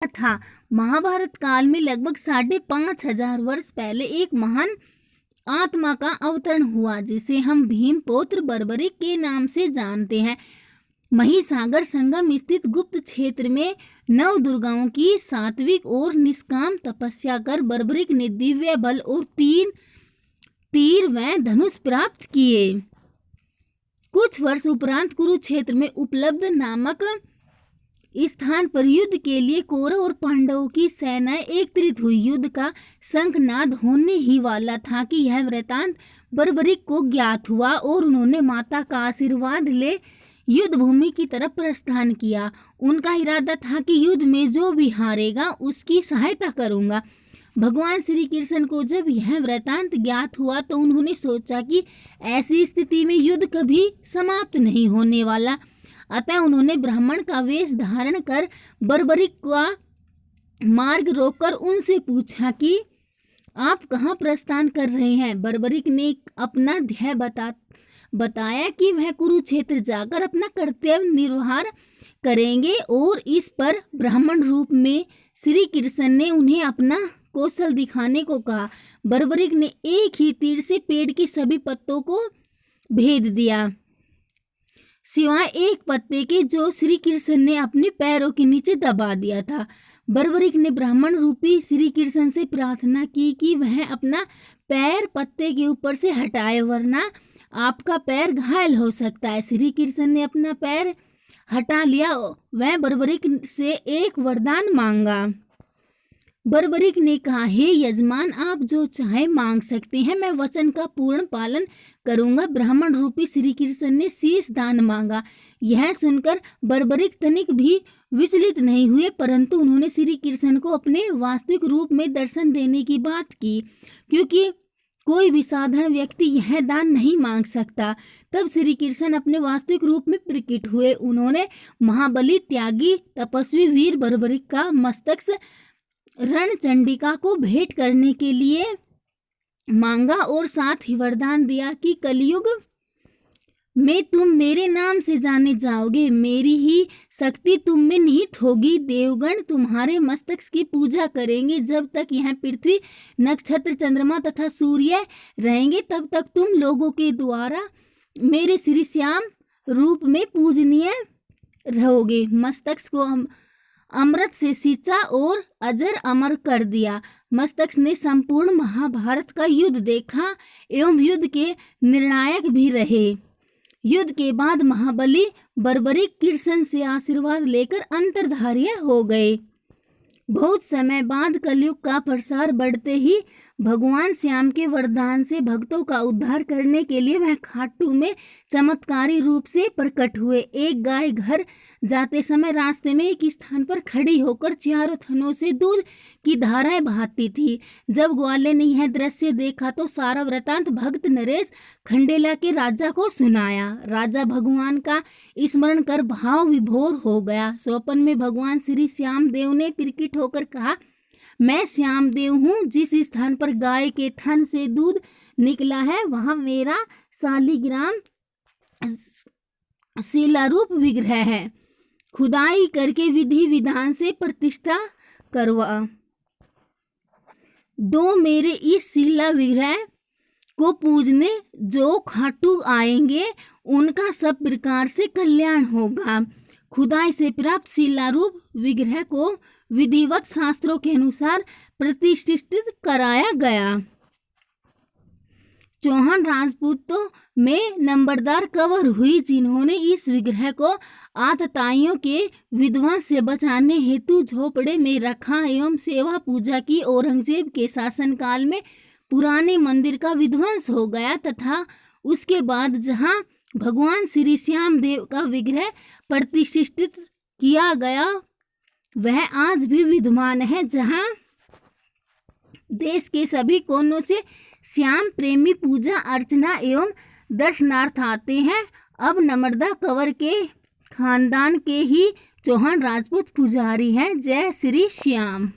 था। महाभारत काल में लगभग 5,500 वर्ष पहले एक महान आत्मा का अवतरण हुआ जिसे हम भीमपुत्र बर्बरिक के नाम से जानते हैं। महिसागर संगम स्थित गुप्त क्षेत्र में 9 दुर्गाओं की सात्विक और निष्काम तपस्या कर बर्बरिक ने दिव्य बल और 3 तीर व धनुष प्राप्त किए। कुछ वर्ष उपरांत कुरुक्षेत्र में उपलब्ध नामक स्थान पर युद्ध के लिए कौरव और पांडवों की सेनाएं एकत्रित हुई। युद्ध का शंखनाद होने ही वाला था कि यह वृतांत बर्बरिक को ज्ञात हुआ और उन्होंने माता का आशीर्वाद ले युद्ध भूमि की तरफ प्रस्थान किया। उनका इरादा था कि युद्ध में जो भी हारेगा उसकी सहायता करूंगा। भगवान श्री कृष्ण को जब यह वृतांत ज्ञात हुआ तो उन्होंने सोचा कि ऐसी स्थिति में युद्ध कभी समाप्त नहीं होने वाला। अतः उन्होंने ब्राह्मण का वेश धारण कर बर्बरिक का मार्ग रोककर उनसे पूछा कि आप कहाँ प्रस्थान कर रहे हैं। बर्बरिक ने अपना ध्येय बताया कि वह कुरुक्षेत्र जाकर अपना कर्तव्य निर्वाह करेंगे और इस पर ब्राह्मण रूप में श्री कृष्ण ने उन्हें अपना कौशल दिखाने को कहा। बर्बरिक ने एक ही तीर से पेड़ के सभी पत्तों को भेद दिया सिवाय एक पत्ते के जो श्री कृष्ण ने अपने पैरों के नीचे दबा दिया था। बर्बरिक ने ब्राह्मण रूपी श्री कृष्ण से प्रार्थना की कि वह अपना पैर पत्ते के ऊपर से हटाए वरना आपका पैर घायल हो सकता है। श्री कृष्ण ने अपना पैर हटा लिया। वह बर्बरिक से एक वरदान मांगा। बर्बरिक ने कहा, हे यजमान, आप जो चाहे मांग सकते हैं, मैं वचन का पूर्ण पालन करूंगा। ब्राह्मण रूपी श्री कृष्ण ने शीश दान मांगा। यह सुनकर बर्बरिक तनिक भी विचलित नहीं हुए, परंतु उन्होंने श्री कृष्ण को अपने वास्तविक रूप में दर्शन देने की बात की, क्योंकि कोई भी साधारण व्यक्ति यह दान नहीं मांग सकता। तब श्री कृष्ण अपने वास्तविक रूप में प्रकट हुए। उन्होंने महाबली त्यागी तपस्वी वीर बर्बरिक का मस्तक रणचंडिका को भेंट करने के लिए मांगा और साथ ही वरदान दिया कि कलयुग में तुम मेरे नाम से जाने जाओगे, मेरी ही शक्ति तुम में निहित होगी। देवगण तुम्हारे मस्तक की पूजा करेंगे। जब तक यह पृथ्वी नक्षत्र चंद्रमा तथा सूर्य रहेंगे तब तक तुम लोगों के द्वारा मेरे श्री श्याम रूप में पूजनीय रहोगे। मस्तक को अमृत से सींचा और अजर अमर कर दिया। मस्तक ने संपूर्ण महाभारत का युद्ध देखा एवं युद्ध के निर्णायक भी रहे। युद्ध के बाद महाबली बर्बरिक कृष्ण से आशीर्वाद लेकर अंतर्धार्य हो गए। बहुत समय बाद कलयुग का प्रसार बढ़ते ही भगवान श्याम के वरदान से भक्तों का उद्धार करने के लिए वह खाटू में चमत्कारी रूप से प्रकट हुए। एक गाय घर जाते समय रास्ते में एक स्थान पर खड़ी होकर चारों थनों से दूध की धाराएं बहाती थी। जब ग्वाले ने यह दृश्य देखा तो सारा वृतांत भक्त नरेश खंडेला के राजा को सुनाया। राजा भगवान का स्मरण कर भाव विभोर हो गया। स्वप्न में भगवान श्री श्याम देव ने प्रकट होकर कहा, मैं श्याम देव हूँ। जिस स्थान पर गाय के थन से दूध निकला है वहाँ मेरा शालिग्राम शिलारूप विग्रह है। खुदाई करके विधि विधान से प्रतिष्ठा करवा दो। मेरे इस शिला विग्रह को पूजने जो खाटू आएंगे उनका सब प्रकार से कल्याण होगा। खुदाई से प्राप्त शिलारूप विग्रह को विधिवत शास्त्रों के अनुसार प्रतिष्ठित कराया गया। चौहान राजपूतों में नंबरदार कंवर हुई जिन्होंने इस विग्रह को आतताइयों के विध्वंस से बचाने हेतु झोपड़े में रखा एवं सेवा पूजा की। औरंगजेब के शासनकाल में पुराने मंदिर का विध्वंस हो गया तथा उसके बाद जहां भगवान श्री श्याम देव का विग्रह प्रतिष्ठित किया गया वह आज भी विद्यमान है, जहां देश के सभी कोनों से श्याम प्रेमी पूजा अर्चना एवं दर्शनार्थ आते हैं। अब नर्मदा कंवर के खानदान के ही चौहान राजपूत पुजारी हैं। जय श्री श्याम।